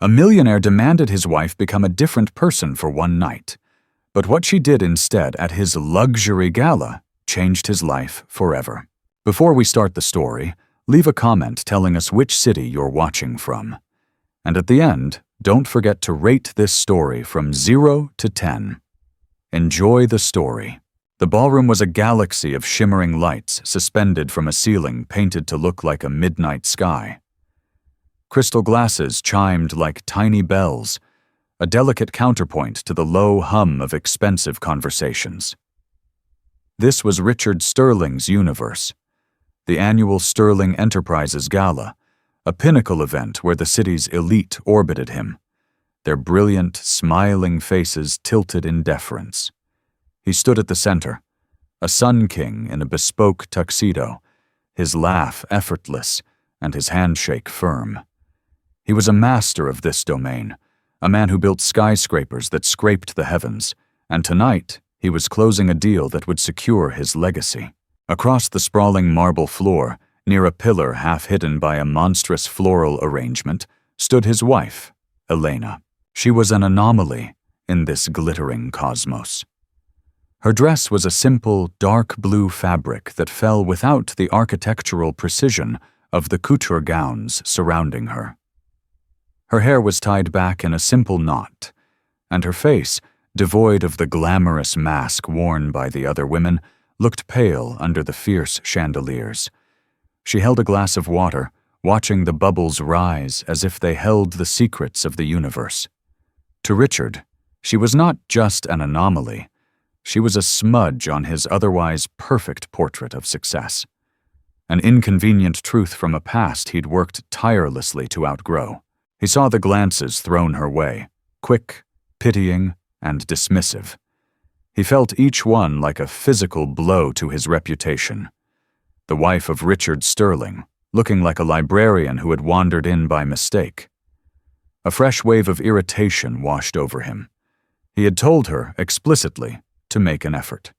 A millionaire demanded his wife become a different person for one night, but what she did instead at his luxury gala changed his life forever. Before we start the story, leave a comment telling us which city you're watching from. And at the end, don't forget to rate this story from 0 to 10. Enjoy the story. The ballroom was a galaxy of shimmering lights suspended from a ceiling painted to look like a midnight sky. Crystal glasses chimed like tiny bells, a delicate counterpoint to the low hum of expensive conversations. This was Richard Sterling's universe, the annual Sterling Enterprises Gala, a pinnacle event where the city's elite orbited him, their brilliant, smiling faces tilted in deference. He stood at the center, a sun king in a bespoke tuxedo, his laugh effortless and his handshake firm. He was a master of this domain, a man who built skyscrapers that scraped the heavens, and tonight he was closing a deal that would secure his legacy. Across the sprawling marble floor, near a pillar half hidden by a monstrous floral arrangement, stood his wife, Elena. She was an anomaly in this glittering cosmos. Her dress was a simple, dark blue fabric that fell without the architectural precision of the couture gowns surrounding her. Her hair was tied back in a simple knot, and her face, devoid of the glamorous mask worn by the other women, looked pale under the fierce chandeliers. She held a glass of water, watching the bubbles rise as if they held the secrets of the universe. To Richard, she was not just an anomaly. She was a smudge on his otherwise perfect portrait of success. An inconvenient truth from a past he'd worked tirelessly to outgrow. He saw the glances thrown her way, quick, pitying, and dismissive. He felt each one like a physical blow to his reputation. The wife of Richard Sterling, looking like a librarian who had wandered in by mistake. A fresh wave of irritation washed over him. He had told her, explicitly, to make an effort.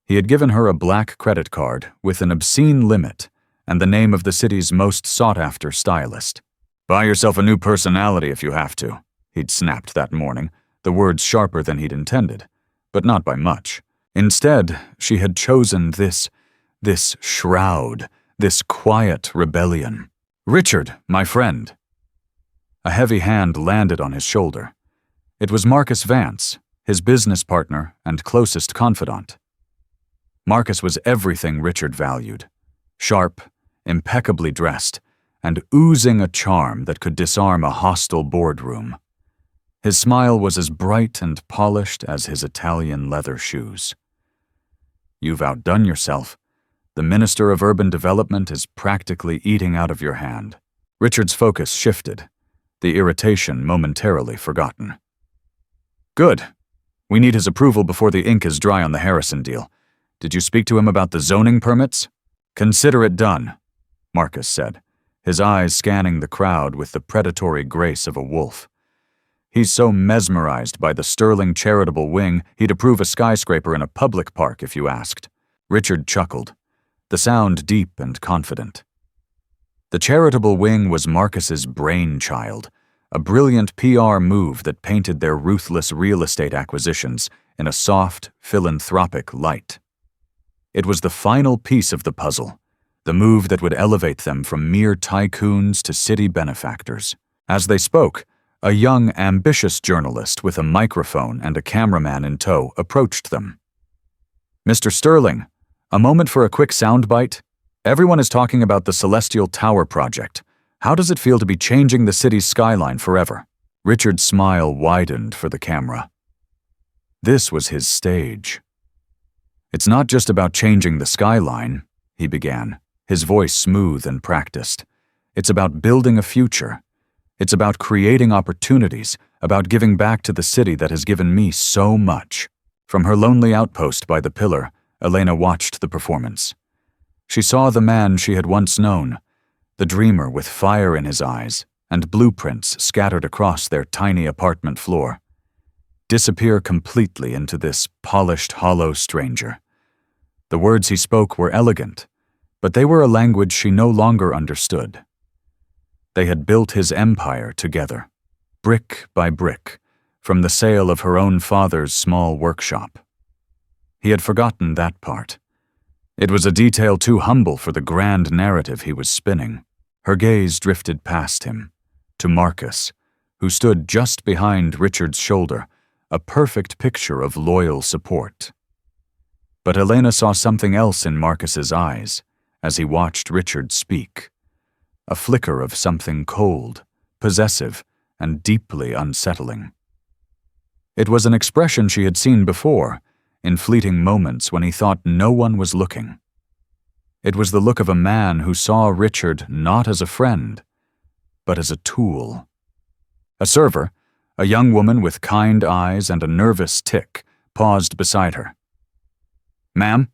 He had given her a black credit card with an obscene limit and the name of the city's most sought-after stylist. "Buy yourself a new personality if you have to," he'd snapped that morning, the words sharper than he'd intended, but not by much. Instead, she had chosen this shroud, this quiet rebellion. "Richard, my friend." A heavy hand landed on his shoulder. It was Marcus Vance, his business partner and closest confidant. Marcus was everything Richard valued: sharp, impeccably dressed, and oozing a charm that could disarm a hostile boardroom. His smile was as bright and polished as his Italian leather shoes. "You've outdone yourself. The Minister of Urban Development is practically eating out of your hand." Richard's focus shifted, the irritation momentarily forgotten. "Good. We need his approval before the ink is dry on the Harrison deal. Did you speak to him about the zoning permits?" "Consider it done," Marcus said, his eyes scanning the crowd with the predatory grace of a wolf. "He's so mesmerized by the Sterling charitable wing, he'd approve a skyscraper in a public park if you asked." Richard chuckled, the sound deep and confident. The charitable wing was Marcus's brainchild, a brilliant PR move that painted their ruthless real estate acquisitions in a soft, philanthropic light. It was the final piece of the puzzle, the move that would elevate them from mere tycoons to city benefactors. As they spoke, a young, ambitious journalist with a microphone and a cameraman in tow approached them. "Mr. Sterling, a moment for a quick soundbite? Everyone is talking about the Celestial Tower project. How does it feel to be changing the city's skyline forever?" Richard's smile widened for the camera. This was his stage. "It's not just about changing the skyline," he began, his voice smooth and practiced. "It's about building a future. It's about creating opportunities, about giving back to the city that has given me so much." From her lonely outpost by the pillar, Elena watched the performance. She saw the man she had once known, the dreamer with fire in his eyes and blueprints scattered across their tiny apartment floor, disappear completely into this polished, hollow stranger. The words he spoke were elegant, but they were a language she no longer understood. They had built his empire together, brick by brick, from the sale of her own father's small workshop. He had forgotten that part. It was a detail too humble for the grand narrative he was spinning. Her gaze drifted past him, to Marcus, who stood just behind Richard's shoulder, a perfect picture of loyal support. But Elena saw something else in Marcus's eyes as he watched Richard speak, a flicker of something cold, possessive, and deeply unsettling. It was an expression she had seen before, in fleeting moments when he thought no one was looking. It was the look of a man who saw Richard not as a friend, but as a tool. A server, a young woman with kind eyes and a nervous tic, paused beside her. "Ma'am,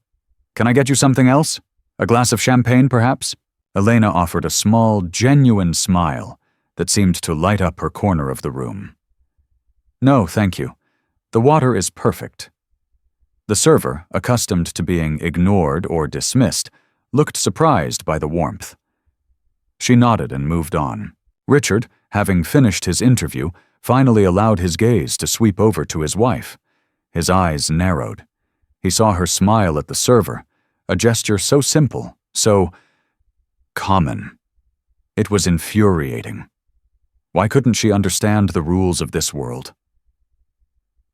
can I get you something else? A glass of champagne, perhaps?" Elena offered a small, genuine smile that seemed to light up her corner of the room. "No, thank you. The water is perfect." The server, accustomed to being ignored or dismissed, looked surprised by the warmth. She nodded and moved on. Richard, having finished his interview, finally allowed his gaze to sweep over to his wife. His eyes narrowed. He saw her smile at the server, a gesture so simple, so common. It was infuriating. Why couldn't she understand the rules of this world?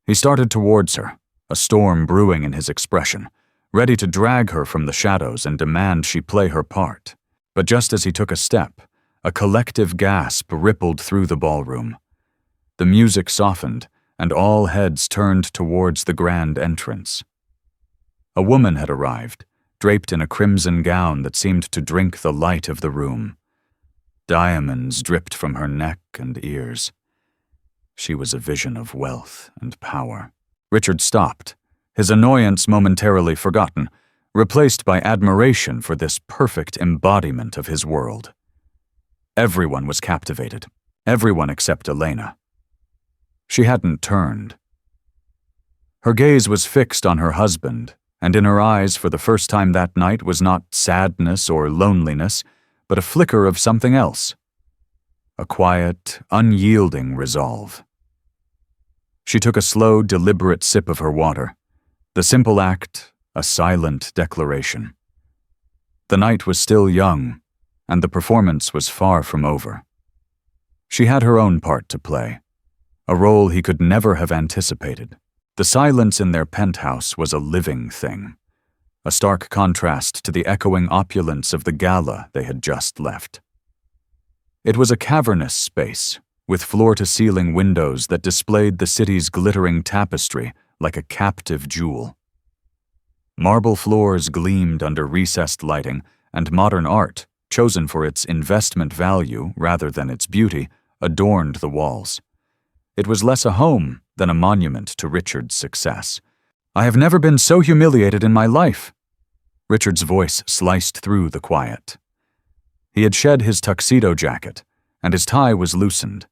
He started towards her, a storm brewing in his expression, ready to drag her from the shadows and demand she play her part. But just as he took a step, a collective gasp rippled through the ballroom. The music softened, and all heads turned towards the grand entrance. A woman had arrived, draped in a crimson gown that seemed to drink the light of the room. Diamonds dripped from her neck and ears. She was a vision of wealth and power. Richard stopped, his annoyance momentarily forgotten, replaced by admiration for this perfect embodiment of his world. Everyone was captivated, everyone except Elena. She hadn't turned. Her gaze was fixed on her husband, and in her eyes for the first time that night was not sadness or loneliness, but a flicker of something else. A quiet, unyielding resolve. She took a slow, deliberate sip of her water. The simple act, a silent declaration. The night was still young, and the performance was far from over. She had her own part to play, a role he could never have anticipated. The silence in their penthouse was a living thing, a stark contrast to the echoing opulence of the gala they had just left. It was a cavernous space, with floor-to-ceiling windows that displayed the city's glittering tapestry like a captive jewel. Marble floors gleamed under recessed lighting, and modern art, chosen for its investment value rather than its beauty, adorned the walls. It was less a home than a monument to Richard's success. "I have never been so humiliated in my life." Richard's voice sliced through the quiet. He had shed his tuxedo jacket, and his tie was loosened,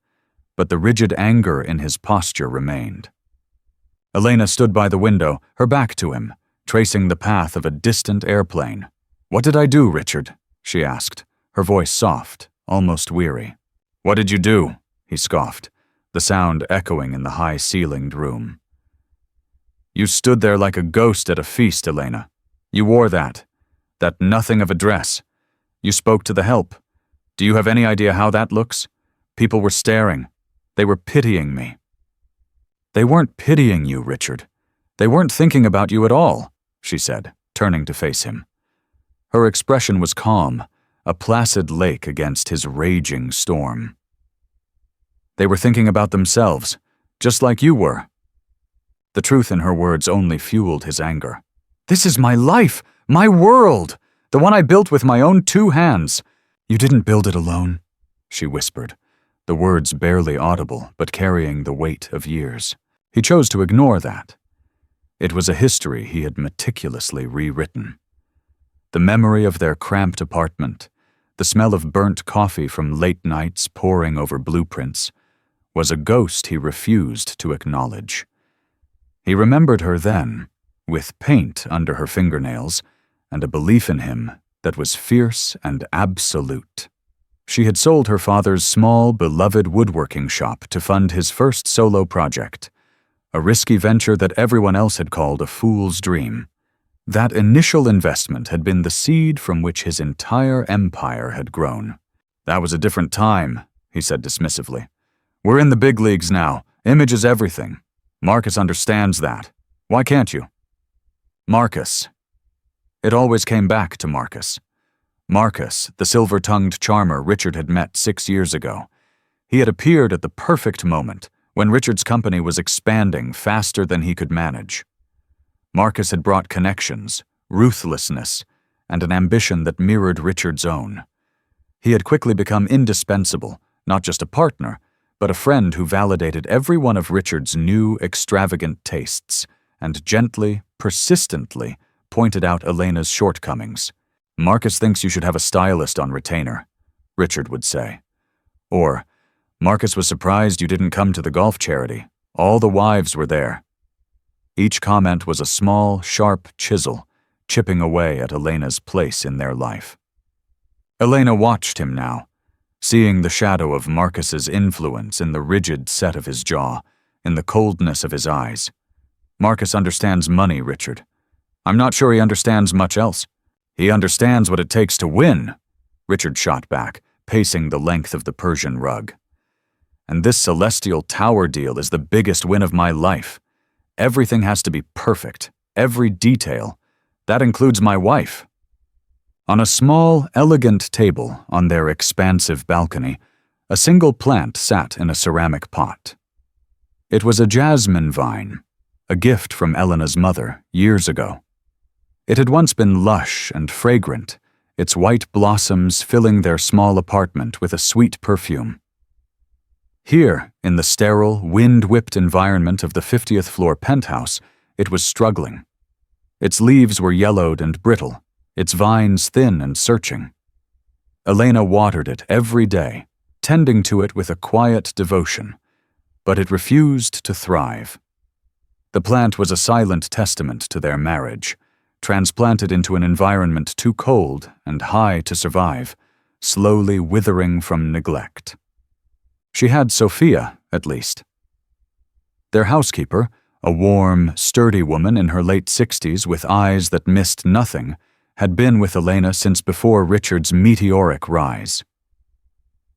but the rigid anger in his posture remained. Elena stood by the window, her back to him, tracing the path of a distant airplane. "What did I do, Richard?" she asked, her voice soft, almost weary. "What did you do?" he scoffed, the sound echoing in the high-ceilinged room. "You stood there like a ghost at a feast, Elena. You wore that nothing of a dress. You spoke to the help. Do you have any idea how that looks? People were staring. They were pitying me." "They weren't pitying you, Richard. They weren't thinking about you at all," she said, turning to face him. Her expression was calm, a placid lake against his raging storm. "They were thinking about themselves, just like you were." The truth in her words only fueled his anger. "This is my life, my world, the one I built with my own 2 hands. You didn't build it alone," she whispered, the words barely audible but carrying the weight of years. He chose to ignore that. It was a history he had meticulously rewritten. The memory of their cramped apartment, the smell of burnt coffee from late nights poring over blueprints, was a ghost he refused to acknowledge. He remembered her then, with paint under her fingernails, and a belief in him that was fierce and absolute. She had sold her father's small, beloved woodworking shop to fund his first solo project, a risky venture that everyone else had called a fool's dream. That initial investment had been the seed from which his entire empire had grown. "That was a different time," he said dismissively. "We're in the big leagues now. Image is everything. Marcus understands that. Why can't you?" Marcus. It always came back to Marcus. Marcus, the silver-tongued charmer Richard had met 6 years ago. He had appeared at the perfect moment, when Richard's company was expanding faster than he could manage. Marcus had brought connections, ruthlessness, and an ambition that mirrored Richard's own. He had quickly become indispensable, not just a partner, but a friend who validated every one of Richard's new, extravagant tastes, and gently, persistently, pointed out Elena's shortcomings. "Marcus thinks you should have a stylist on retainer," Richard would say. Or, "Marcus was surprised you didn't come to the golf charity. All the wives were there." Each comment was a small, sharp chisel, chipping away at Elena's place in their life. Elena watched him now, seeing the shadow of Marcus's influence in the rigid set of his jaw, in the coldness of his eyes. "Marcus understands money, Richard. I'm not sure he understands much else. He understands what it takes to win," Richard shot back, pacing the length of the Persian rug. "And this Celestial Tower deal is the biggest win of my life. Everything has to be perfect, every detail. That includes my wife." On a small, elegant table on their expansive balcony, a single plant sat in a ceramic pot. It was a jasmine vine, a gift from Elena's mother years ago. It had once been lush and fragrant, its white blossoms filling their small apartment with a sweet perfume. Here, in the sterile, wind-whipped environment of the 50th floor penthouse, it was struggling. Its leaves were yellowed and brittle, its vines thin and searching. Elena watered it every day, tending to it with a quiet devotion, but it refused to thrive. The plant was a silent testament to their marriage, transplanted into an environment too cold and high to survive, slowly withering from neglect. She had Sophia, at least. Their housekeeper, a warm, sturdy woman in her late 60s with eyes that missed nothing, had been with Elena since before Richard's meteoric rise.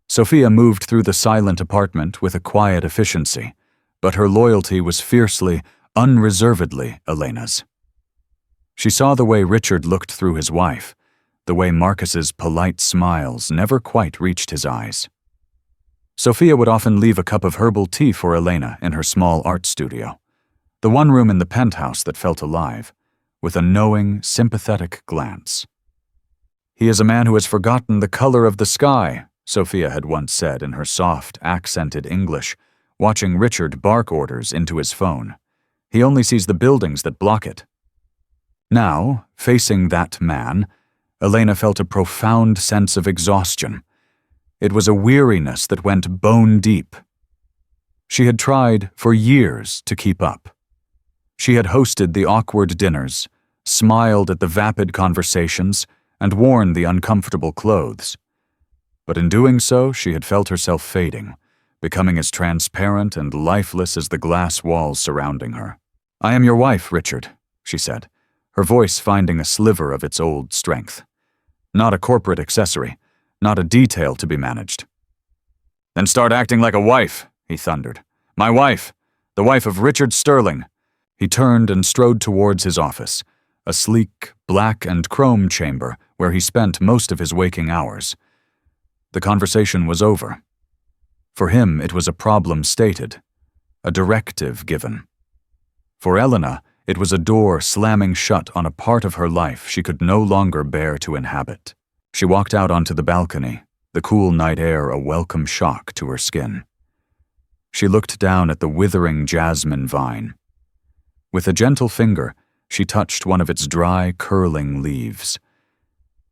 Sophia moved through the silent apartment with a quiet efficiency, but her loyalty was fiercely, unreservedly Elena's. She saw the way Richard looked through his wife, the way Marcus's polite smiles never quite reached his eyes. Sophia would often leave a cup of herbal tea for Elena in her small art studio, the one room in the penthouse that felt alive, with a knowing, sympathetic glance. "He is a man who has forgotten the color of the sky," Sophia had once said in her soft, accented English, watching Richard bark orders into his phone. "He only sees the buildings that block it." Now, facing that man, Elena felt a profound sense of exhaustion. It was a weariness that went bone deep. She had tried for years to keep up. She had hosted the awkward dinners, smiled at the vapid conversations, and worn the uncomfortable clothes. But in doing so, she had felt herself fading, becoming as transparent and lifeless as the glass walls surrounding her. "I am your wife, Richard," she said, her voice finding a sliver of its old strength. "Not a corporate accessory, not a detail to be managed." "Then start acting like a wife," he thundered. "My wife, the wife of Richard Sterling." He turned and strode towards his office, a sleek, black and chrome chamber where he spent most of his waking hours. The conversation was over. For him, it was a problem stated, a directive given. For Elena, it was a door slamming shut on a part of her life she could no longer bear to inhabit. She walked out onto the balcony, the cool night air a welcome shock to her skin. She looked down at the withering jasmine vine. With a gentle finger, she touched one of its dry, curling leaves.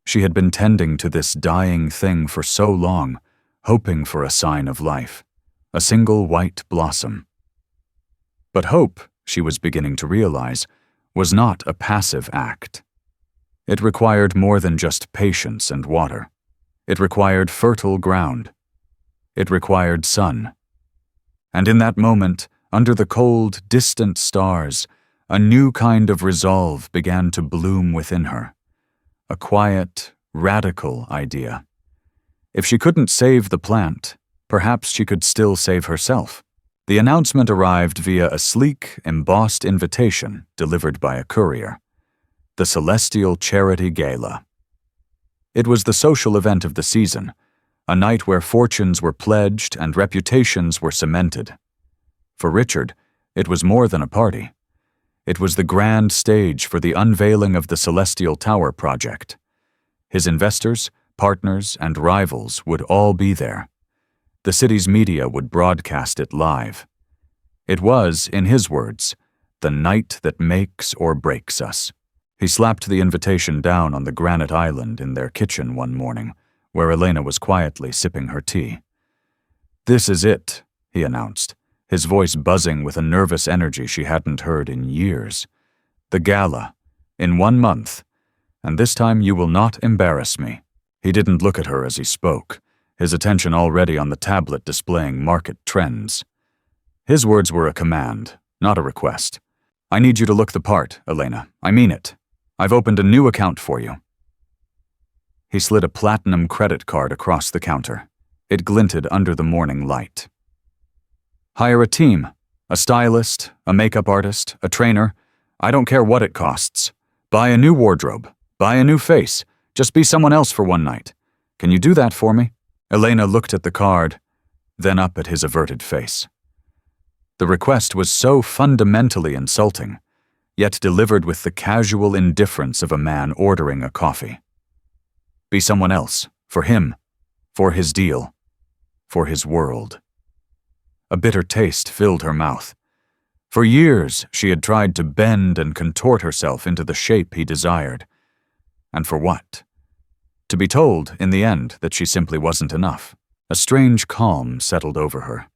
She had been tending to this dying thing for so long, hoping for a sign of life, a single white blossom. But hope, she was beginning to realize, was not a passive act. It required more than just patience and water. It required fertile ground. It required sun. And in that moment, under the cold, distant stars, a new kind of resolve began to bloom within her. A quiet, radical idea. If she couldn't save the plant, perhaps she could still save herself. The announcement arrived via a sleek, embossed invitation delivered by a courier. The Celestial Charity Gala. It was the social event of the season, a night where fortunes were pledged and reputations were cemented. For Richard, it was more than a party. It was the grand stage for the unveiling of the Celestial Tower project. His investors, partners, and rivals would all be there. The city's media would broadcast it live. It was, in his words, the night that makes or breaks us. He slapped the invitation down on the granite island in their kitchen one morning, where Elena was quietly sipping her tea. "This is it," he announced, his voice buzzing with a nervous energy she hadn't heard in years. "The gala, in 1 month, and this time you will not embarrass me." He didn't look at her as he spoke, his attention already on the tablet displaying market trends. His words were a command, not a request. "I need you to look the part, Elena. I mean it. I've opened a new account for you." He slid a platinum credit card across the counter. It glinted under the morning light. "Hire a team, a stylist, a makeup artist, a trainer. I don't care what it costs. Buy a new wardrobe. Buy a new face. Just be someone else for one night. Can you do that for me?" Elena looked at the card, then up at his averted face. The request was so fundamentally insulting, yet delivered with the casual indifference of a man ordering a coffee. Be someone else, for him, for his deal, for his world. A bitter taste filled her mouth. For years, she had tried to bend and contort herself into the shape he desired. And for what? To be told, in the end, that she simply wasn't enough. A strange calm settled over her.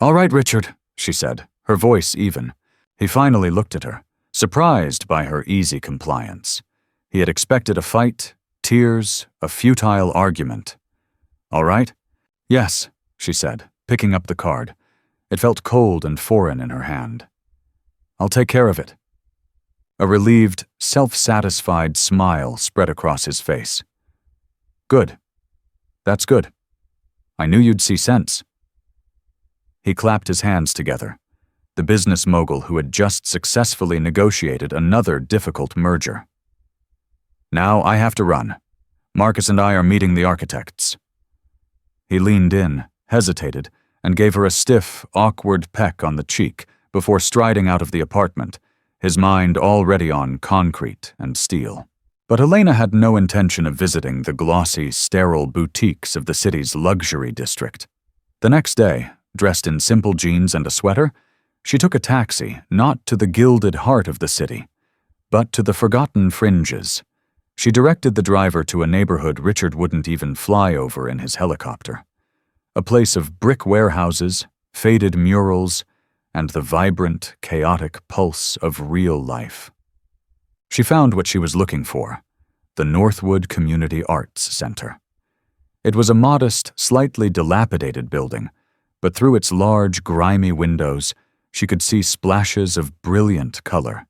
"All right, Richard," she said, her voice even. He finally looked at her, surprised by her easy compliance. He had expected a fight, tears, a futile argument. "All right?" "Yes," she said, picking up the card. It felt cold and foreign in her hand. "I'll take care of it." A relieved, self-satisfied smile spread across his face. "Good. That's good. I knew you'd see sense." He clapped his hands together, the business mogul who had just successfully negotiated another difficult merger. "Now I have to run. Marcus and I are meeting the architects." He leaned in, hesitated, and gave her a stiff, awkward peck on the cheek before striding out of the apartment, his mind already on concrete and steel. But Elena had no intention of visiting the glossy, sterile boutiques of the city's luxury district. The next day, dressed in simple jeans and a sweater, she took a taxi not to the gilded heart of the city, but to the forgotten fringes. She directed the driver to a neighborhood Richard wouldn't even fly over in his helicopter. A place of brick warehouses, faded murals, and the vibrant, chaotic pulse of real life. She found what she was looking for, the Northwood Community Arts Center. It was a modest, slightly dilapidated building, but through its large, grimy windows, she could see splashes of brilliant color.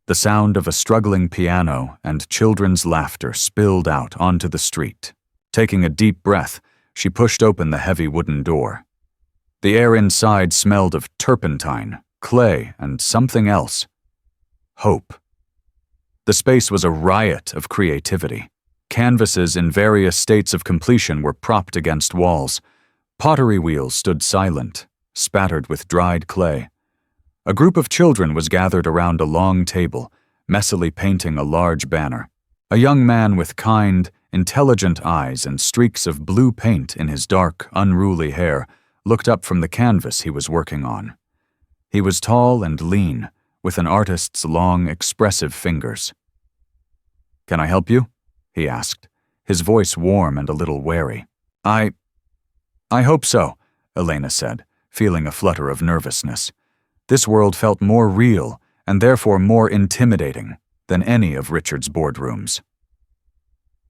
The sound of a struggling piano and children's laughter spilled out onto the street. Taking a deep breath, she pushed open the heavy wooden door. The air inside smelled of turpentine, clay, and something else. Hope. The space was a riot of creativity. Canvases in various states of completion were propped against walls. Pottery wheels stood silent, spattered with dried clay. A group of children was gathered around a long table, messily painting a large banner. A young man with kind, intelligent eyes and streaks of blue paint in his dark, unruly hair looked up from the canvas he was working on. He was tall and lean, with an artist's long, expressive fingers. "Can I help you?" he asked, his voice warm and a little wary. I hope so," Elena said, feeling a flutter of nervousness. This world felt more real and therefore more intimidating than any of Richard's boardrooms.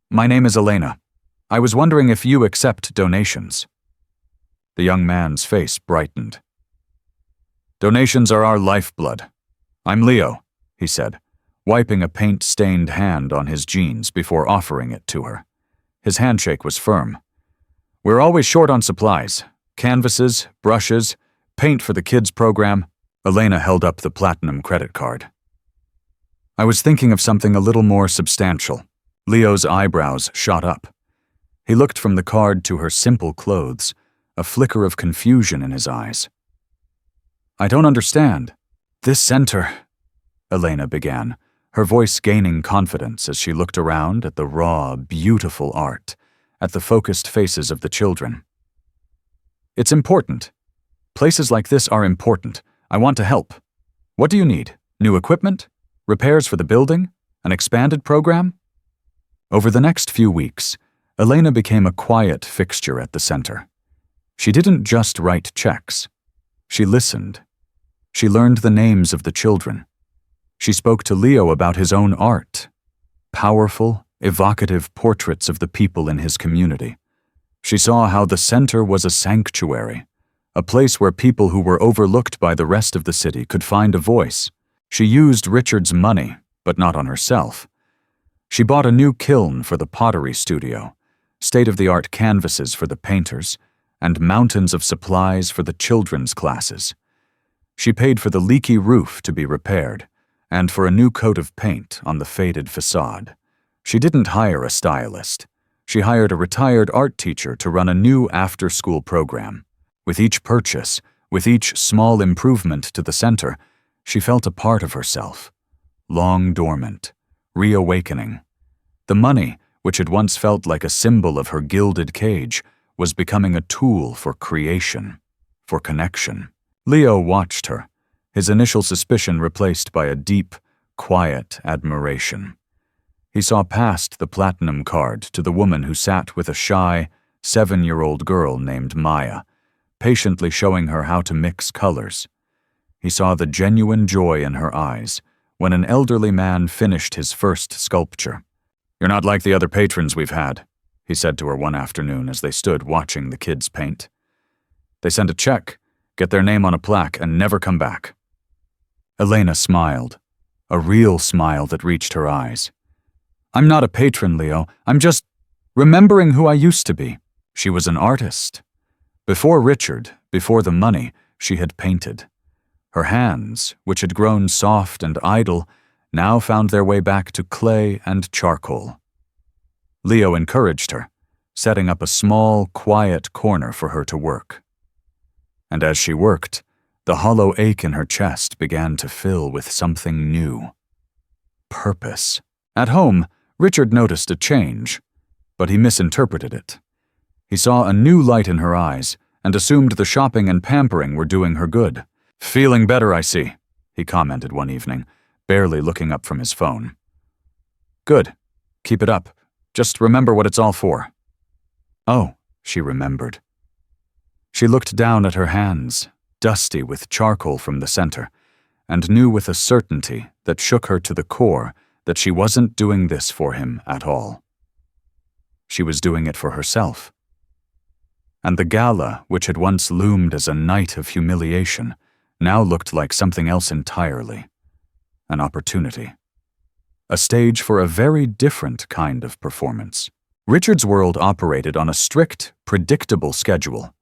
"My name is Elena," I was wondering if you accept donations." The young man's face brightened. "Donations are our lifeblood. I'm Leo," he said, wiping a paint-stained hand on his jeans before offering it to her. His handshake was firm. "We're always short on supplies. Canvases, brushes, paint for the kids' program." Elena held up the platinum credit card. "I was thinking of something a little more substantial." Leo's eyebrows shot up. He looked from the card to her simple clothes, a flicker of confusion in his eyes. "I don't understand. This center," Elena began, her voice gaining confidence as she looked around at the raw, beautiful art, at the focused faces of the children. "It's important. Places like this are important. I want to help. What do you need? New equipment? Repairs for the building? An expanded program?" Over the next few weeks, Elena became a quiet fixture at the center. She didn't just write checks. She listened. She learned the names of the children. She spoke to Leo about his own art, powerful, evocative portraits of the people in his community. She saw how the center was a sanctuary, a place where people who were overlooked by the rest of the city could find a voice. She used Richard's money, but not on herself. She bought a new kiln for the pottery studio, state-of-the-art canvases for the painters, and mountains of supplies for the children's classes. She paid for the leaky roof to be repaired, and for a new coat of paint on the faded facade. She didn't hire a stylist. She hired a retired art teacher to run a new after-school program. With each purchase, with each small improvement to the center, she felt a part of herself, long dormant, reawakening. The money, which had once felt like a symbol of her gilded cage, was becoming a tool for creation, for connection. Leo watched her, his initial suspicion replaced by a deep, quiet admiration. He saw past the platinum card to the woman who sat with a shy, 7-year-old girl named Maya, patiently showing her how to mix colors. He saw the genuine joy in her eyes when an elderly man finished his first sculpture. "You're not like the other patrons we've had," he said to her one afternoon as they stood watching the kids paint. "They send a check, get their name on a plaque, and never come back." Elena smiled, a real smile that reached her eyes. "I'm not a patron, Leo. I'm just remembering who I used to be." She was an artist. Before Richard, before the money, she had painted. Her hands, which had grown soft and idle, now found their way back to clay and charcoal. Leo encouraged her, setting up a small, quiet corner for her to work. And as she worked, the hollow ache in her chest began to fill with something new. Purpose. At home, Richard noticed a change, but he misinterpreted it. He saw a new light in her eyes and assumed the shopping and pampering were doing her good. "Feeling better, I see," he commented one evening, barely looking up from his phone. "Good. Keep it up. Just remember what it's all for." Oh, she remembered. She looked down at her hands, dusty with charcoal from the center, and knew with a certainty that shook her to the core that she wasn't doing this for him at all. She was doing it for herself. And the gala, which had once loomed as a night of humiliation, now looked like something else entirely. An opportunity. A stage for a very different kind of performance. Richard's world operated on a strict, predictable schedule.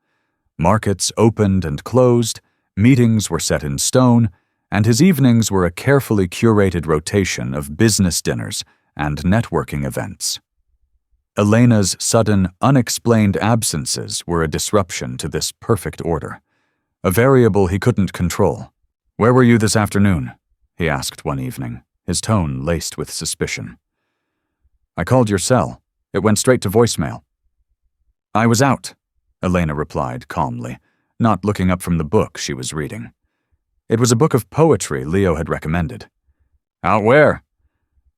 Markets opened and closed, meetings were set in stone, and his evenings were a carefully curated rotation of business dinners and networking events. Elena's sudden, unexplained absences were a disruption to this perfect order, a variable he couldn't control. "Where were you this afternoon?" he asked one evening, his tone laced with suspicion. "I called your cell. It went straight to voicemail." "I was out," Elena replied calmly, not looking up from the book she was reading. It was a book of poetry Leo had recommended. "Out where?"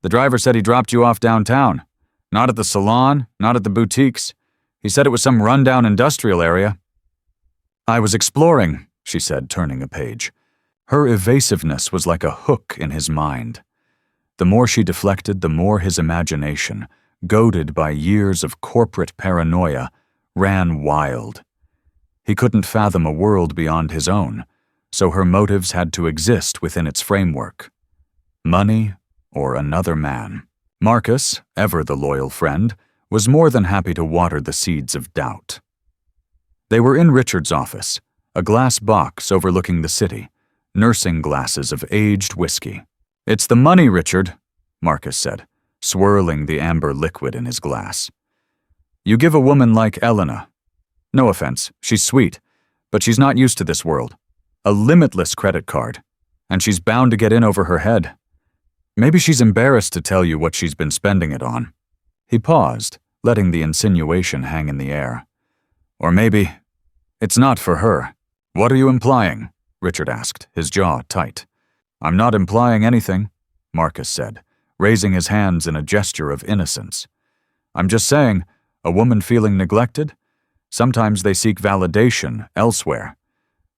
"The driver said he dropped you off downtown. Not at the salon, not at the boutiques. He said it was some rundown industrial area." "I was exploring," she said, turning a page. Her evasiveness was like a hook in his mind. The more she deflected, the more his imagination, goaded by years of corporate paranoia, ran wild. He couldn't fathom a world beyond his own, so her motives had to exist within its framework. Money or another man. Marcus, ever the loyal friend, was more than happy to water the seeds of doubt. They were in Richard's office, a glass box overlooking the city, nursing glasses of aged whiskey. "It's the money, Richard," Marcus said, swirling the amber liquid in his glass. "You give a woman like Elena. No offense, she's sweet, but she's not used to this world. A limitless credit card, and she's bound to get in over her head. Maybe she's embarrassed to tell you what she's been spending it on." He paused, letting the insinuation hang in the air. "Or maybe it's not for her." "What are you implying?" Richard asked, his jaw tight. "I'm not implying anything," Marcus said, raising his hands in a gesture of innocence. "I'm just saying, a woman feeling neglected? Sometimes they seek validation elsewhere.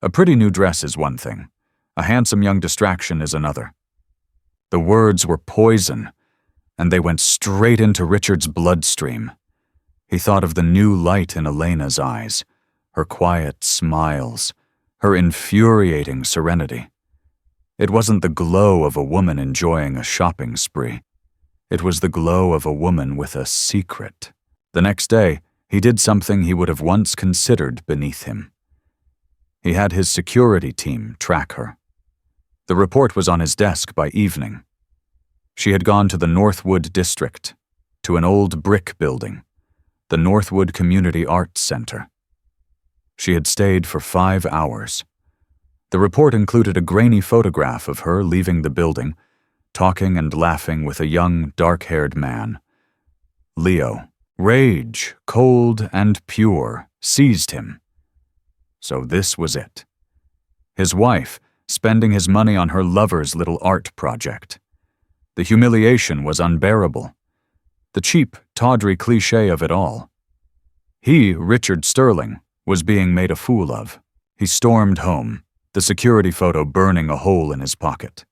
A pretty new dress is one thing. A handsome young distraction is another." The words were poison, and they went straight into Richard's bloodstream. He thought of the new light in Elena's eyes, her quiet smiles, her infuriating serenity. It wasn't the glow of a woman enjoying a shopping spree. It was the glow of a woman with a secret. The next day, he did something he would have once considered beneath him. He had his security team track her. The report was on his desk by evening. She had gone to the Northwood District, to an old brick building, the Northwood Community Arts Center. She had stayed for 5 hours. The report included a grainy photograph of her leaving the building, talking and laughing with a young, dark-haired man. Leo. Rage, cold and pure, seized him. So this was it. His wife, spending his money on her lover's little art project. The humiliation was unbearable. The cheap, tawdry cliché of it all. He, Richard Sterling, was being made a fool of. He stormed home, the security photo burning a hole in his pocket.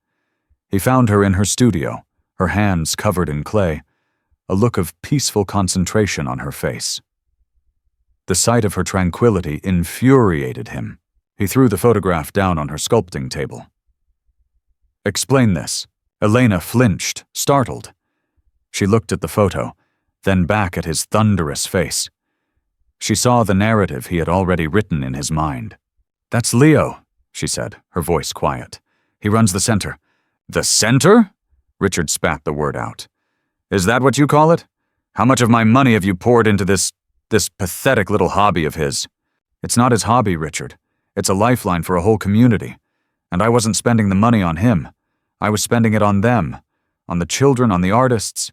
He found her in her studio, her hands covered in clay, a look of peaceful concentration on her face. The sight of her tranquility infuriated him. He threw the photograph down on her sculpting table. "Explain this." Elena flinched, startled. She looked at the photo, then back at his thunderous face. She saw the narrative he had already written in his mind. "That's Leo," she said, her voice quiet. "He runs the center." "The center?" Richard spat the word out. "Is that what you call it? How much of my money have you poured into this pathetic little hobby of his?" "It's not his hobby, Richard. It's a lifeline for a whole community. And I wasn't spending the money on him. I was spending it on them, on the children, on the artists."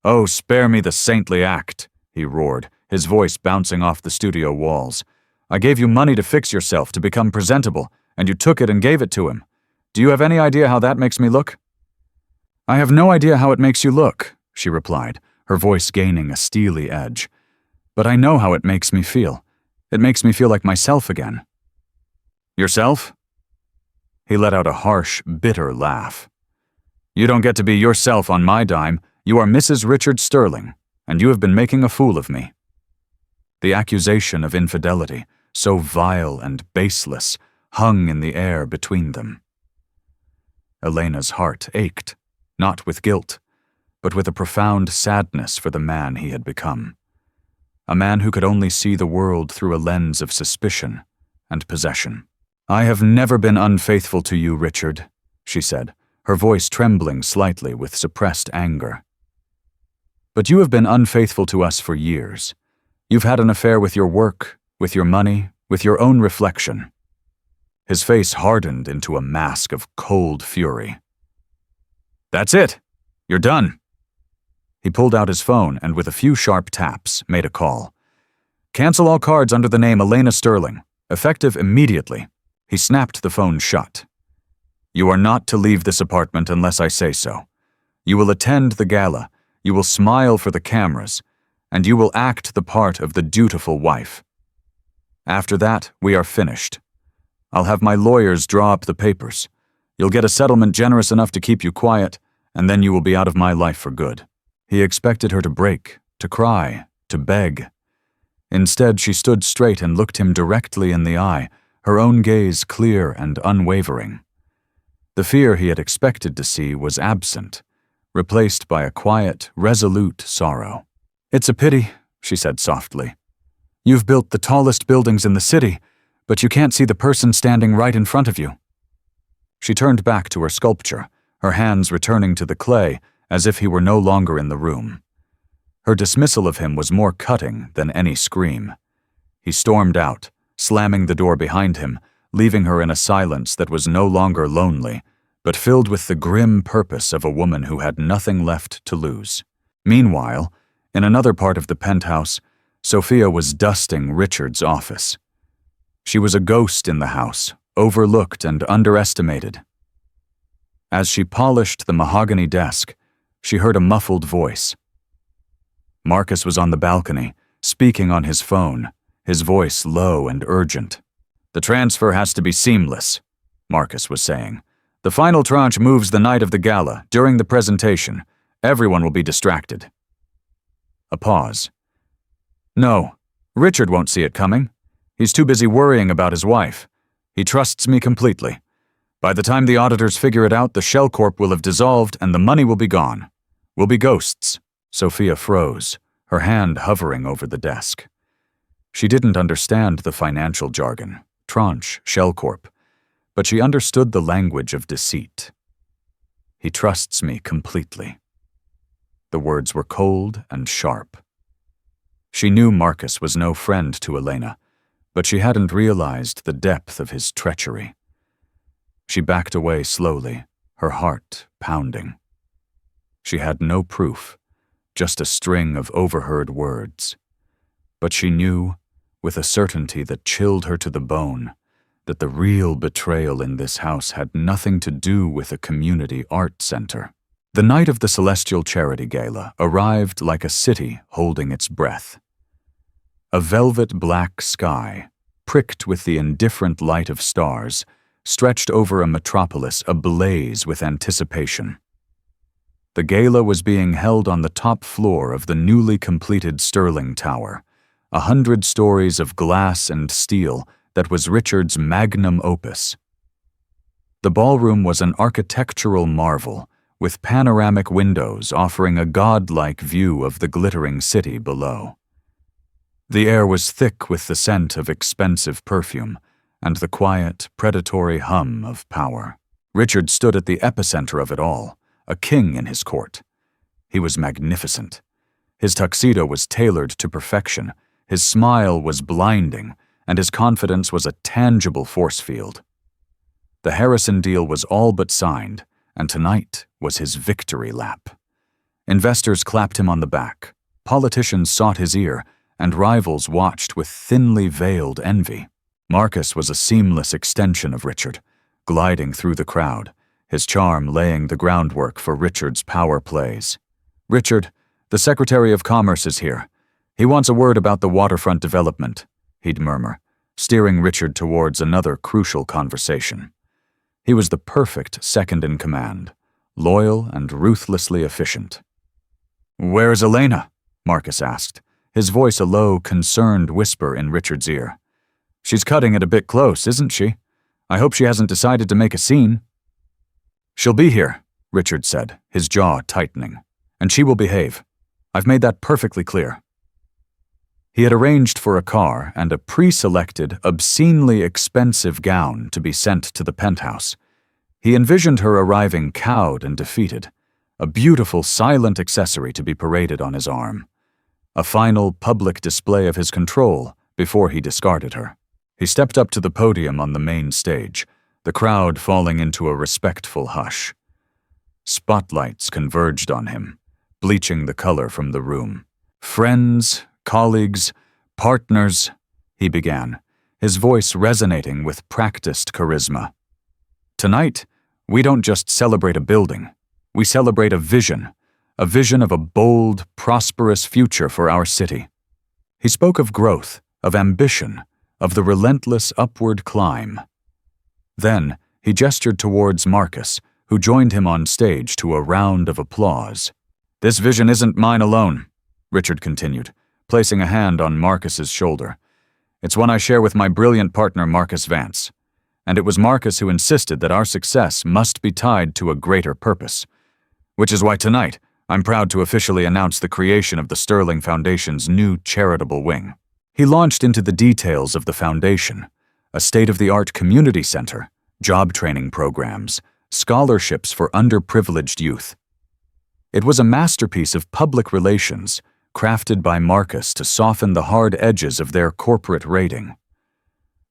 "Oh, spare me the saintly act," he roared, his voice bouncing off the studio walls. "I gave you money to fix yourself, to become presentable, and you took it and gave it to him. Do you have any idea how that makes me look?" "I have no idea how it makes you look," she replied, her voice gaining a steely edge. "But I know how it makes me feel. It makes me feel like myself again." "Yourself?" He let out a harsh, bitter laugh. "You don't get to be yourself on my dime. You are Mrs. Richard Sterling, and you have been making a fool of me." The accusation of infidelity, so vile and baseless, hung in the air between them. Elena's heart ached, not with guilt, but with a profound sadness for the man he had become. A man who could only see the world through a lens of suspicion and possession. "I have never been unfaithful to you, Richard," she said, her voice trembling slightly with suppressed anger. "But you have been unfaithful to us for years. You've had an affair with your work, with your money, with your own reflection." His face hardened into a mask of cold fury. "That's it. You're done." He pulled out his phone and with a few sharp taps, made a call. "Cancel all cards under the name Elena Sterling, effective immediately." He snapped the phone shut. "You are not to leave this apartment unless I say so. You will attend the gala, you will smile for the cameras, and you will act the part of the dutiful wife. After that, we are finished. I'll have my lawyers draw up the papers. You'll get a settlement generous enough to keep you quiet, and then you will be out of my life for good." He expected her to break, to cry, to beg. Instead, she stood straight and looked him directly in the eye, her own gaze clear and unwavering. The fear he had expected to see was absent, replaced by a quiet, resolute sorrow. "It's a pity," she said softly. "You've built the tallest buildings in the city, but you can't see the person standing right in front of you." She turned back to her sculpture, her hands returning to the clay as if he were no longer in the room. Her dismissal of him was more cutting than any scream. He stormed out, slamming the door behind him, leaving her in a silence that was no longer lonely, but filled with the grim purpose of a woman who had nothing left to lose. Meanwhile, in another part of the penthouse, Sophia was dusting Richard's office. She was a ghost in the house, overlooked and underestimated. As she polished the mahogany desk, she heard a muffled voice. Marcus was on the balcony, speaking on his phone, his voice low and urgent. "The transfer has to be seamless," Marcus was saying. "The final tranche moves the night of the gala, during the presentation. Everyone will be distracted." A pause. "No, Richard won't see it coming. He's too busy worrying about his wife. He trusts me completely. By the time the auditors figure it out, the Shell Corp will have dissolved and the money will be gone. We'll be ghosts." Sophia froze, her hand hovering over the desk. She didn't understand the financial jargon, tranche, Shell Corp, but she understood the language of deceit. "He trusts me completely." The words were cold and sharp. She knew Marcus was no friend to Elena, but she hadn't realized the depth of his treachery. She backed away slowly, her heart pounding. She had no proof, just a string of overheard words. But she knew, with a certainty that chilled her to the bone, that the real betrayal in this house had nothing to do with a community art center. The night of the Celestial Charity Gala arrived like a city holding its breath. A velvet black sky, pricked with the indifferent light of stars, stretched over a metropolis ablaze with anticipation. The gala was being held on the top floor of the newly completed Sterling Tower, 100 stories of glass and steel that was Richard's magnum opus. The ballroom was an architectural marvel, with panoramic windows offering a godlike view of the glittering city below. The air was thick with the scent of expensive perfume and the quiet, predatory hum of power. Richard stood at the epicenter of it all, a king in his court. He was magnificent. His tuxedo was tailored to perfection, his smile was blinding, and his confidence was a tangible force field. The Harrison deal was all but signed, and tonight was his victory lap. Investors clapped him on the back, politicians sought his ear, and rivals watched with thinly veiled envy. Marcus was a seamless extension of Richard, gliding through the crowd, his charm laying the groundwork for Richard's power plays. "Richard, the Secretary of Commerce is here. He wants a word about the waterfront development," he'd murmur, steering Richard towards another crucial conversation. He was the perfect second in command, loyal and ruthlessly efficient. "Where's Elena?" Marcus asked, his voice a low, concerned whisper in Richard's ear. "She's cutting it a bit close, isn't she? I hope she hasn't decided to make a scene." "She'll be here," Richard said, his jaw tightening, "and she will behave. I've made that perfectly clear." He had arranged for a car and a pre-selected, obscenely expensive gown to be sent to the penthouse. He envisioned her arriving cowed and defeated, a beautiful, silent accessory to be paraded on his arm. A final public display of his control before he discarded her. He stepped up to the podium on the main stage, the crowd falling into a respectful hush. Spotlights converged on him, bleaching the color from the room. "Friends, colleagues, partners," he began, his voice resonating with practiced charisma. "Tonight, we don't just celebrate a building. We celebrate a vision of a bold, prosperous future for our city." He spoke of growth, of ambition, of the relentless upward climb. Then, he gestured towards Marcus, who joined him on stage to a round of applause. "This vision isn't mine alone," Richard continued, placing a hand on Marcus's shoulder. "It's one I share with my brilliant partner Marcus Vance. And it was Marcus who insisted that our success must be tied to a greater purpose. Which is why tonight, I'm proud to officially announce the creation of the Sterling Foundation's new charitable wing." He launched into the details of the foundation: a state-of-the-art community center, job training programs, scholarships for underprivileged youth. It was a masterpiece of public relations, crafted by Marcus to soften the hard edges of their corporate rating.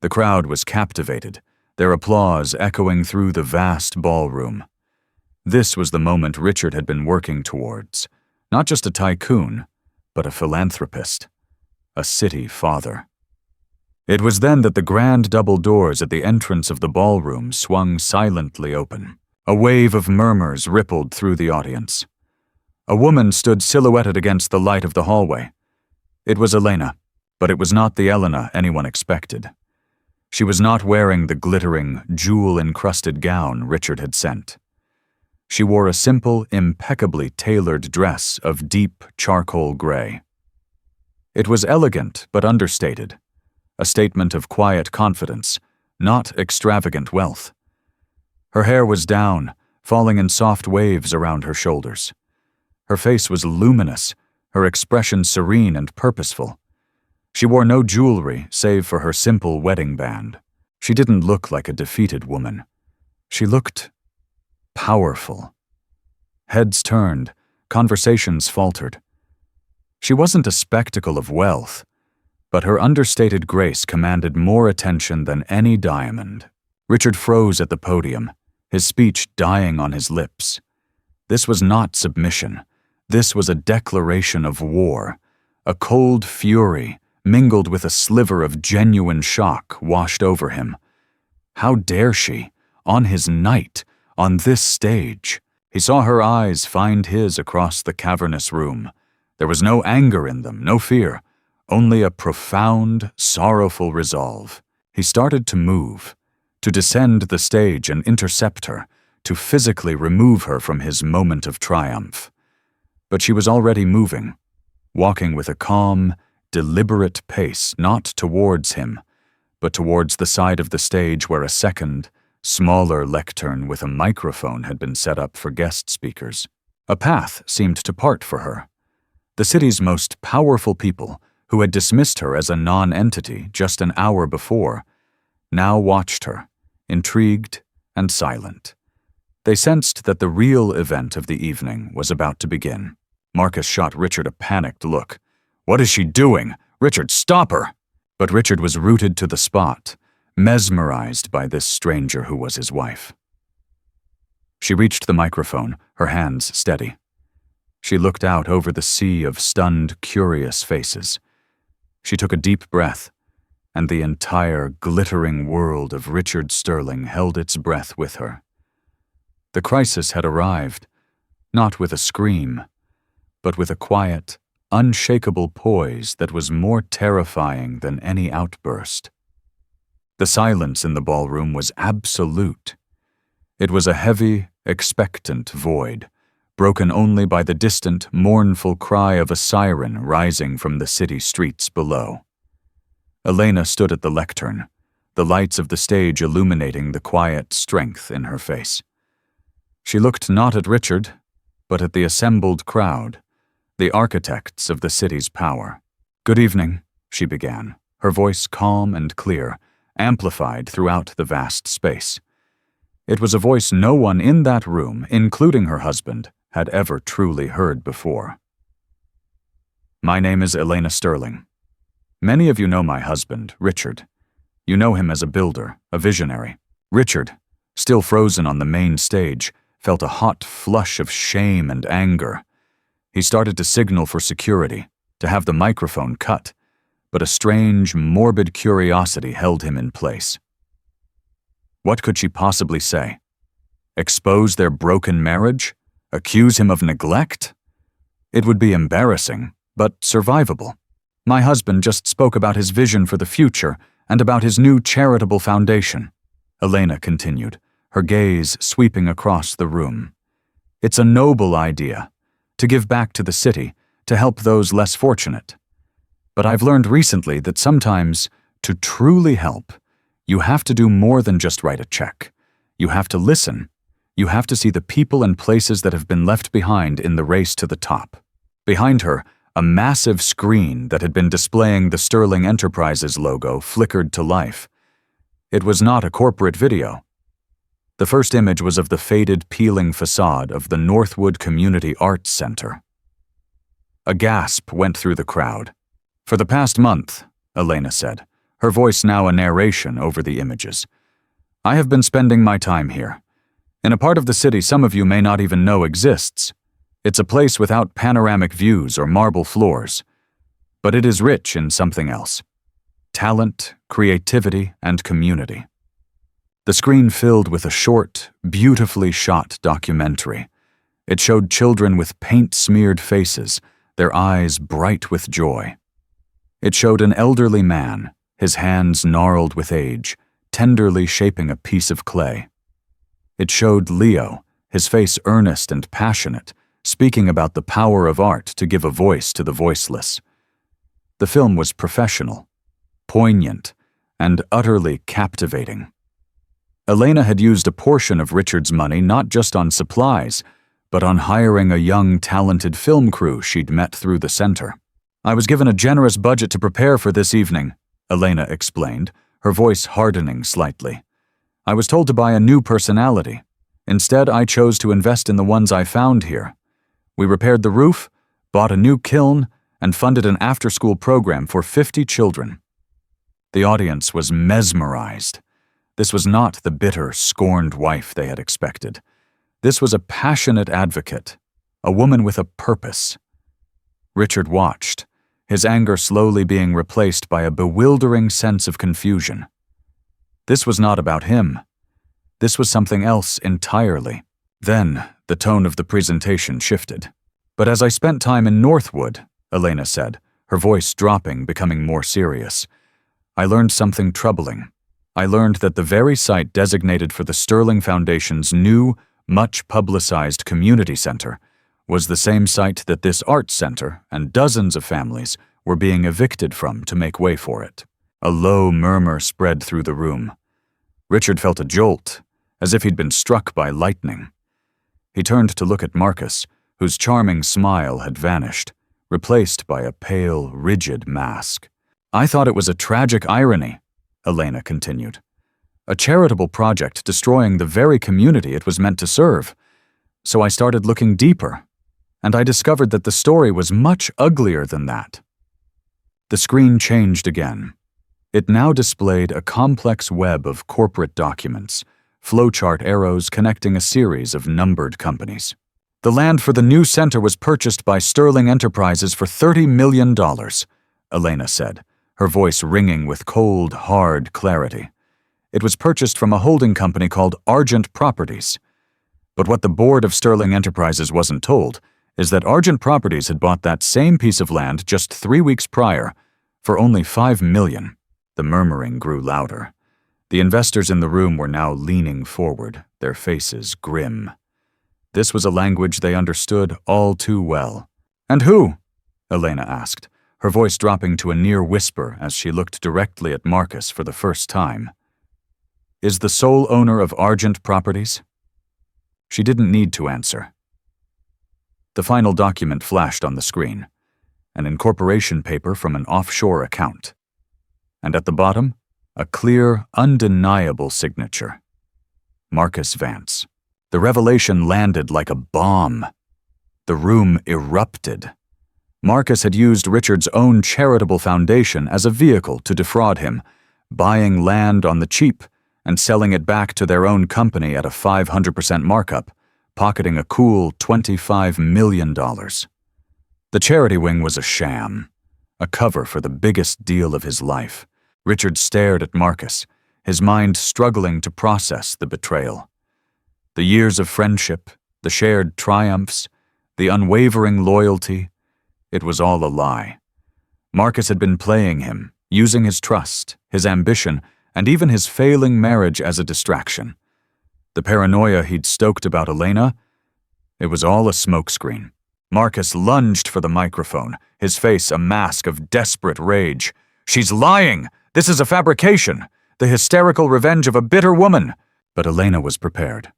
The crowd was captivated, their applause echoing through the vast ballroom. This was the moment Richard had been working towards, not just a tycoon, but a philanthropist, a city father. It was then that the grand double doors at the entrance of the ballroom swung silently open. A wave of murmurs rippled through the audience. A woman stood silhouetted against the light of the hallway. It was Elena, but it was not the Elena anyone expected. She was not wearing the glittering, jewel-encrusted gown Richard had sent. She wore a simple, impeccably tailored dress of deep charcoal gray. It was elegant but understated, a statement of quiet confidence, not extravagant wealth. Her hair was down, falling in soft waves around her shoulders. Her face was luminous, her expression serene and purposeful. She wore no jewelry save for her simple wedding band. She didn't look like a defeated woman. She looked powerful. Heads turned, conversations faltered. She wasn't a spectacle of wealth, but her understated grace commanded more attention than any diamond. Richard froze at the podium, his speech dying on his lips. This was not submission. This was a declaration of war. A cold fury, mingled with a sliver of genuine shock, washed over him. How dare she, on his night, on this stage? He saw her eyes find his across the cavernous room. There was no anger in them, no fear, only a profound, sorrowful resolve. He started to move, to descend the stage and intercept her, to physically remove her from his moment of triumph. But she was already moving, walking with a calm, deliberate pace, not towards him, but towards the side of the stage where a second, smaller lectern with a microphone had been set up for guest speakers. A path seemed to part for her. The city's most powerful people, who had dismissed her as a non-entity just an hour before, now watched her, intrigued and silent. They sensed that the real event of the evening was about to begin. Marcus shot Richard a panicked look. "What is she doing? Richard, stop her!" But Richard was rooted to the spot, mesmerized by this stranger who was his wife. She reached the microphone, her hands steady. She looked out over the sea of stunned, curious faces. She took a deep breath, and the entire glittering world of Richard Sterling held its breath with her. The crisis had arrived, not with a scream, but with a quiet, unshakable poise that was more terrifying than any outburst. The silence in the ballroom was absolute. It was a heavy, expectant void, broken only by the distant, mournful cry of a siren rising from the city streets below. Elena stood at the lectern, the lights of the stage illuminating the quiet strength in her face. She looked not at Richard, but at the assembled crowd, the architects of the city's power. "Good evening," she began, her voice calm and clear, amplified throughout the vast space. It was a voice no one in that room, including her husband, had ever truly heard before. "My name is Elena Sterling. Many of you know my husband, Richard. You know him as a builder, a visionary." Richard, still frozen on the main stage, felt a hot flush of shame and anger. He started to signal for security, to have the microphone cut, but a strange, morbid curiosity held him in place. What could she possibly say? Expose their broken marriage? Accuse him of neglect? It would be embarrassing, but survivable. "My husband just spoke about his vision for the future and about his new charitable foundation," Elena continued, her gaze sweeping across the room. "It's a noble idea, to give back to the city, to help those less fortunate. But I've learned recently that sometimes, to truly help, you have to do more than just write a check. You have to listen. You have to see the people and places that have been left behind in the race to the top. Behind her, a massive screen that had been displaying the Sterling Enterprises logo flickered to life. It was not a corporate video. The first image was of the faded, peeling facade of the Northwood Community Arts Center. A gasp went through the crowd. "For the past month," Elena said, her voice now a narration over the images, "I have been spending my time here, in a part of the city some of you may not even know exists. It's a place without panoramic views or marble floors, but it is rich in something else: talent, creativity, and community." The screen filled with a short, beautifully shot documentary. It showed children with paint-smeared faces, their eyes bright with joy. It showed an elderly man, his hands gnarled with age, tenderly shaping a piece of clay. It showed Leo, his face earnest and passionate, speaking about the power of art to give a voice to the voiceless. The film was professional, poignant, and utterly captivating. Elena had used a portion of Richard's money not just on supplies, but on hiring a young, talented film crew she'd met through the center. "I was given a generous budget to prepare for this evening," Elena explained, her voice hardening slightly. "I was told to buy a new personality. Instead, I chose to invest in the ones I found here. We repaired the roof, bought a new kiln, and funded an after-school program for 50 children." The audience was mesmerized. This was not the bitter, scorned wife they had expected. This was a passionate advocate, a woman with a purpose. Richard watched, his anger slowly being replaced by a bewildering sense of confusion. This was not about him. This was something else entirely. Then, the tone of the presentation shifted. "But as I spent time in Northwood," Elena said, her voice dropping, becoming more serious, "I learned something troubling. I learned that the very site designated for the Sterling Foundation's new, much-publicized community center was the same site that this arts center and dozens of families were being evicted from to make way for it." A low murmur spread through the room. Richard felt a jolt, as if he'd been struck by lightning. He turned to look at Marcus, whose charming smile had vanished, replaced by a pale, rigid mask. "I thought it was a tragic irony," Elena continued. "A charitable project destroying the very community it was meant to serve. So I started looking deeper, and I discovered that the story was much uglier than that." The screen changed again. It now displayed a complex web of corporate documents, flowchart arrows connecting a series of numbered companies. "The land for the new center was purchased by Sterling Enterprises for $30 million, Elena said, her voice ringing with cold, hard clarity. "It was purchased from a holding company called Argent Properties. But what the board of Sterling Enterprises wasn't told is that Argent Properties had bought that same piece of land just 3 weeks prior for only $5 million. The murmuring grew louder. The investors in the room were now leaning forward, their faces grim. This was a language they understood all too well. "And who?" Elena asked, her voice dropping to a near whisper as she looked directly at Marcus for the first time. "Is the sole owner of Argent Properties?" She didn't need to answer. The final document flashed on the screen, an incorporation paper from an offshore account. And at the bottom, a clear, undeniable signature. Marcus Vance. The revelation landed like a bomb. The room erupted. Marcus had used Richard's own charitable foundation as a vehicle to defraud him, buying land on the cheap and selling it back to their own company at a 500% markup, pocketing a cool $25 million. The charity wing was a sham, a cover for the biggest deal of his life. Richard stared at Marcus, his mind struggling to process the betrayal. The years of friendship, the shared triumphs, the unwavering loyalty, it was all a lie. Marcus had been playing him, using his trust, his ambition, and even his failing marriage as a distraction. The paranoia he'd stoked about Elena, it was all a smokescreen. Marcus lunged for the microphone, his face a mask of desperate rage. "She's lying! This is a fabrication! The hysterical revenge of a bitter woman!" But Elena was prepared.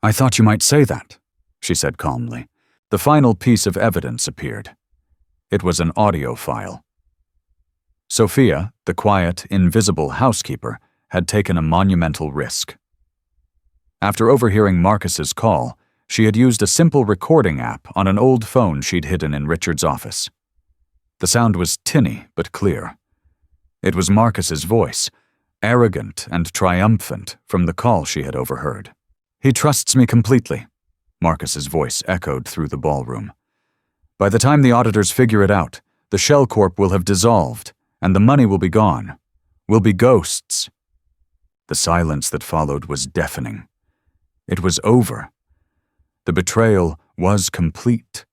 "I thought you might say that," she said calmly. The final piece of evidence appeared. It was an audio file. Sophia, the quiet, invisible housekeeper, had taken a monumental risk. After overhearing Marcus's call, she had used a simple recording app on an old phone she'd hidden in Richard's office. The sound was tinny but clear. It was Marcus's voice, arrogant and triumphant from the call she had overheard. "He trusts me completely," Marcus's voice echoed through the ballroom. "By the time the auditors figure it out, the Shell Corp will have dissolved, and the money will be gone. We'll be ghosts." The silence that followed was deafening. It was over. The betrayal was complete,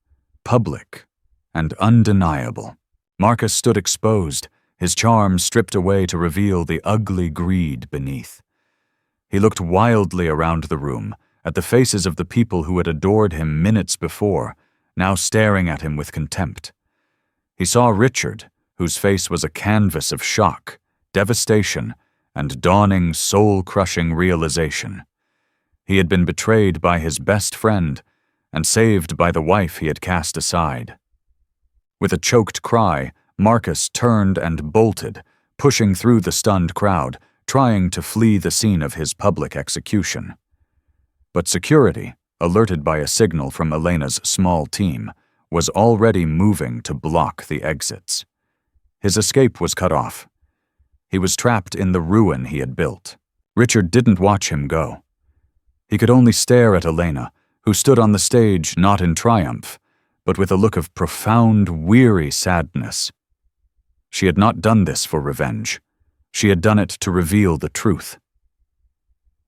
public, and undeniable. Marcus stood exposed, his charm stripped away to reveal the ugly greed beneath. He looked wildly around the room, at the faces of the people who had adored him minutes before, now staring at him with contempt. He saw Richard, whose face was a canvas of shock, devastation, and dawning, soul-crushing realization. He had been betrayed by his best friend and saved by the wife he had cast aside. With a choked cry, Marcus turned and bolted, pushing through the stunned crowd, trying to flee the scene of his public execution. But security, alerted by a signal from Elena's small team, was already moving to block the exits. His escape was cut off. He was trapped in the ruin he had built. Richard didn't watch him go. He could only stare at Elena, who stood on the stage not in triumph, but with a look of profound, weary sadness. She had not done this for revenge. She had done it to reveal the truth.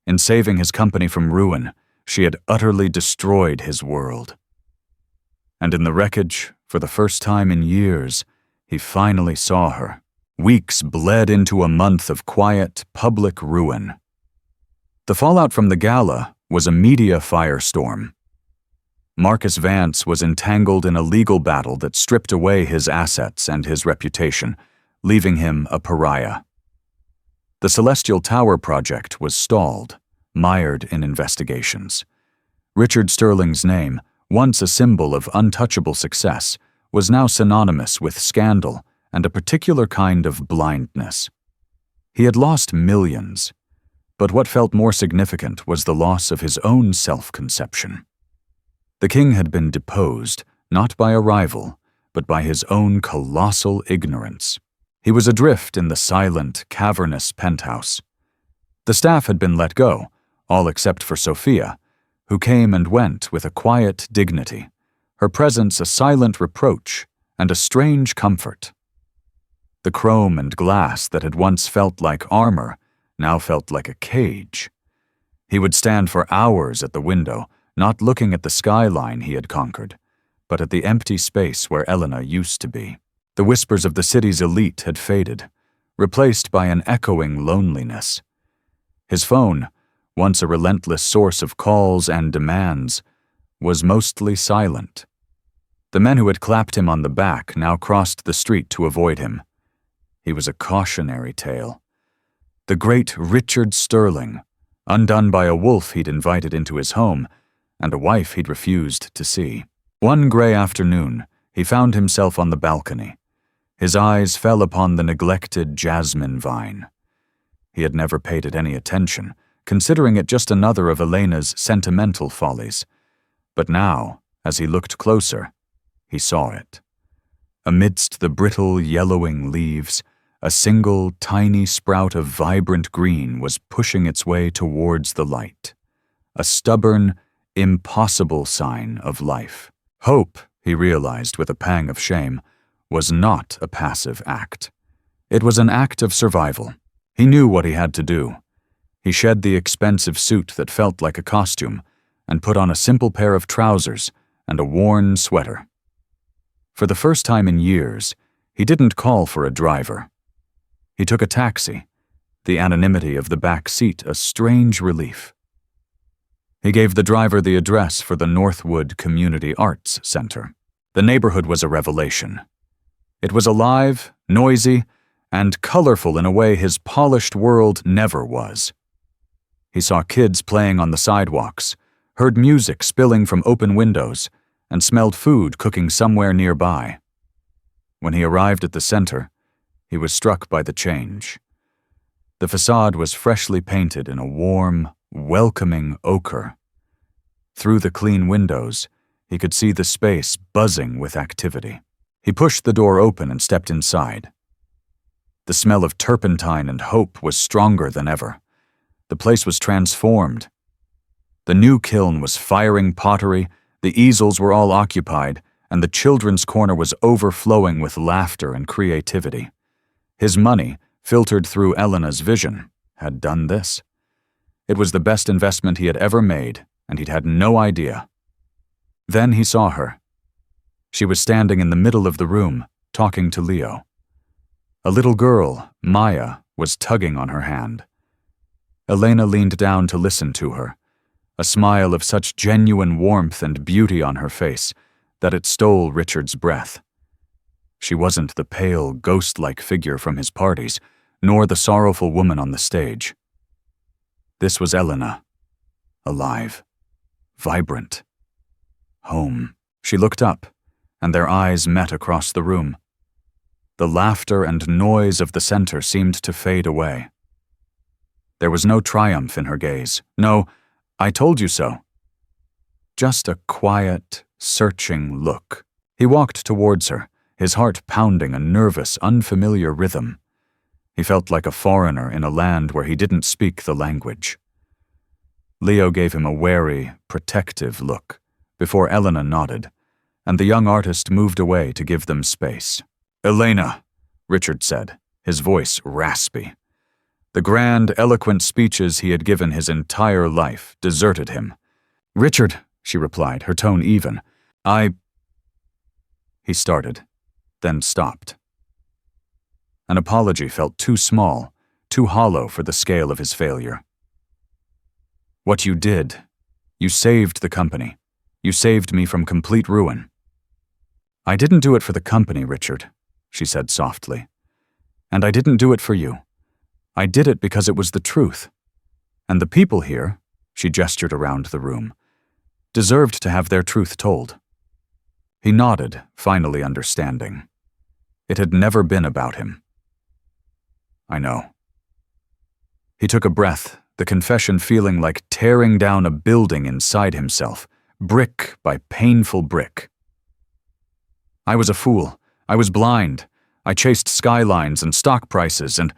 In saving his company from ruin, she had utterly destroyed his world. And in the wreckage, for the first time in years, he finally saw her. Weeks bled into a month of quiet, public ruin. The fallout from the gala was a media firestorm. Marcus Vance was entangled in a legal battle that stripped away his assets and his reputation, leaving him a pariah. The Celestial Tower project was stalled, mired in investigations. Richard Sterling's name, once a symbol of untouchable success, was now synonymous with scandal and a particular kind of blindness. He had lost millions, but what felt more significant was the loss of his own self-conception. The king had been deposed, not by a rival, but by his own colossal ignorance. He was adrift in the silent, cavernous penthouse. The staff had been let go, all except for Sophia, who came and went with a quiet dignity, her presence a silent reproach and a strange comfort. The chrome and glass that had once felt like armor now felt like a cage. He would stand for hours at the window, not looking at the skyline he had conquered, but at the empty space where Elena used to be. The whispers of the city's elite had faded, replaced by an echoing loneliness. His phone, once a relentless source of calls and demands, was mostly silent. The men who had clapped him on the back now crossed the street to avoid him. He was a cautionary tale. The great Richard Sterling, undone by a wolf he'd invited into his home, and a wife he'd refused to see. One gray afternoon, he found himself on the balcony. His eyes fell upon the neglected jasmine vine. He had never paid it any attention, considering it just another of Elena's sentimental follies. But now, as he looked closer, he saw it. Amidst the brittle, yellowing leaves, a single, tiny sprout of vibrant green was pushing its way towards the light. A stubborn, impossible sign of life. Hope, he realized with a pang of shame, was not a passive act. It was an act of survival. He knew what he had to do. He shed the expensive suit that felt like a costume and put on a simple pair of trousers and a worn sweater. For the first time in years, he didn't call for a driver. He took a taxi, the anonymity of the back seat a strange relief. He gave the driver the address for the Northwood Community Arts Center. The neighborhood was a revelation. It was alive, noisy, and colorful in a way his polished world never was. He saw kids playing on the sidewalks, heard music spilling from open windows, and smelled food cooking somewhere nearby. When he arrived at the center, he was struck by the change. The facade was freshly painted in a warm, welcoming ochre. Through the clean windows, he could see the space buzzing with activity. He pushed the door open and stepped inside. The smell of turpentine and hope was stronger than ever. The place was transformed. The new kiln was firing pottery, the easels were all occupied, and the children's corner was overflowing with laughter and creativity. His money, filtered through Elena's vision, had done this. It was the best investment he had ever made, and he'd had no idea. Then he saw her. She was standing in the middle of the room, talking to Leo. A little girl, Maya, was tugging on her hand. Elena leaned down to listen to her, a smile of such genuine warmth and beauty on her face that it stole Richard's breath. She wasn't the pale, ghost-like figure from his parties, nor the sorrowful woman on the stage. This was Elena, alive, vibrant, home. She looked up, and their eyes met across the room. The laughter and noise of the center seemed to fade away. There was no triumph in her gaze, no, "I told you so." Just a quiet, searching look. He walked towards her, his heart pounding a nervous, unfamiliar rhythm. He felt like a foreigner in a land where he didn't speak the language. Leo gave him a wary, protective look, before Elena nodded, and the young artist moved away to give them space. "Elena," Richard said, his voice raspy. The grand, eloquent speeches he had given his entire life deserted him. "Richard," she replied, her tone even. He started, then stopped. An apology felt too small, too hollow for the scale of his failure. "What you did, you saved the company. You saved me from complete ruin." "I didn't do it for the company, Richard," she said softly. "And I didn't do it for you. I did it because it was the truth. And the people here," she gestured around the room, "deserved to have their truth told." He nodded, finally understanding. It had never been about him. "I know." He took a breath, the confession feeling like tearing down a building inside himself, brick by painful brick. "I was a fool. I was blind. I chased skylines and stock prices, and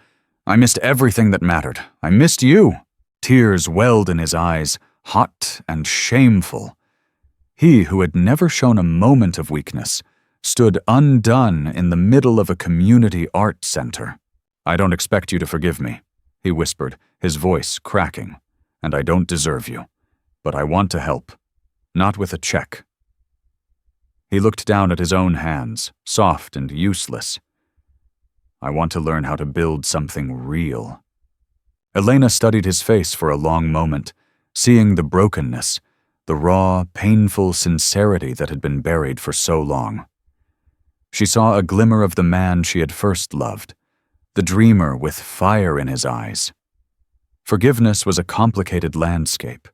I missed everything that mattered. I missed you." Tears welled in his eyes, hot and shameful. He, who had never shown a moment of weakness, stood undone in the middle of a community art center. "I don't expect you to forgive me," he whispered, his voice cracking. "And I don't deserve you. But I want to help. Not with a check." He looked down at his own hands, soft and useless. "I want to learn how to build something real." Elena studied his face for a long moment, seeing the brokenness, the raw, painful sincerity that had been buried for so long. She saw a glimmer of the man she had first loved, the dreamer with fire in his eyes. Forgiveness was a complicated landscape,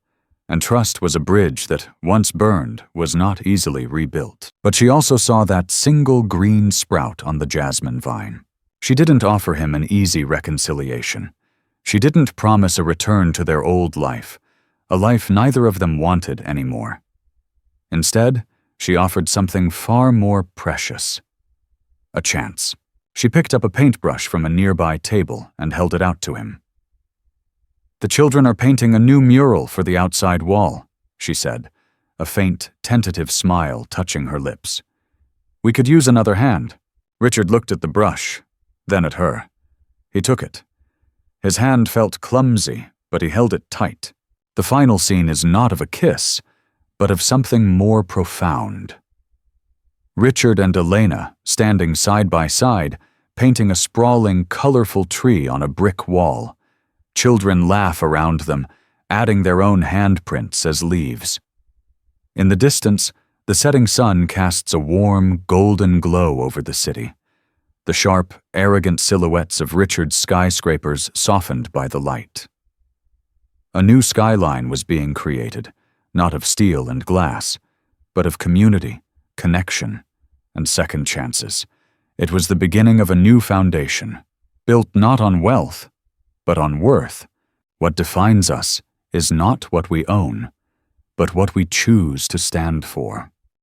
and trust was a bridge that, once burned, was not easily rebuilt. But she also saw that single green sprout on the jasmine vine. She didn't offer him an easy reconciliation. She didn't promise a return to their old life, a life neither of them wanted anymore. Instead, she offered something far more precious. A chance. She picked up a paintbrush from a nearby table and held it out to him. "The children are painting a new mural for the outside wall," she said, a faint, tentative smile touching her lips. "We could use another hand." Richard looked at the brush, then at her. He took it. His hand felt clumsy, but he held it tight. The final scene is not of a kiss, but of something more profound. Richard and Elena, standing side by side, painting a sprawling, colorful tree on a brick wall. Children laugh around them, adding their own handprints as leaves. In the distance, the setting sun casts a warm, golden glow over the city, the sharp, arrogant silhouettes of Richard's skyscrapers softened by the light. A new skyline was being created, not of steel and glass, but of community, connection, and second chances. It was the beginning of a new foundation, built not on wealth, but on worth. What defines us is not what we own, but what we choose to stand for.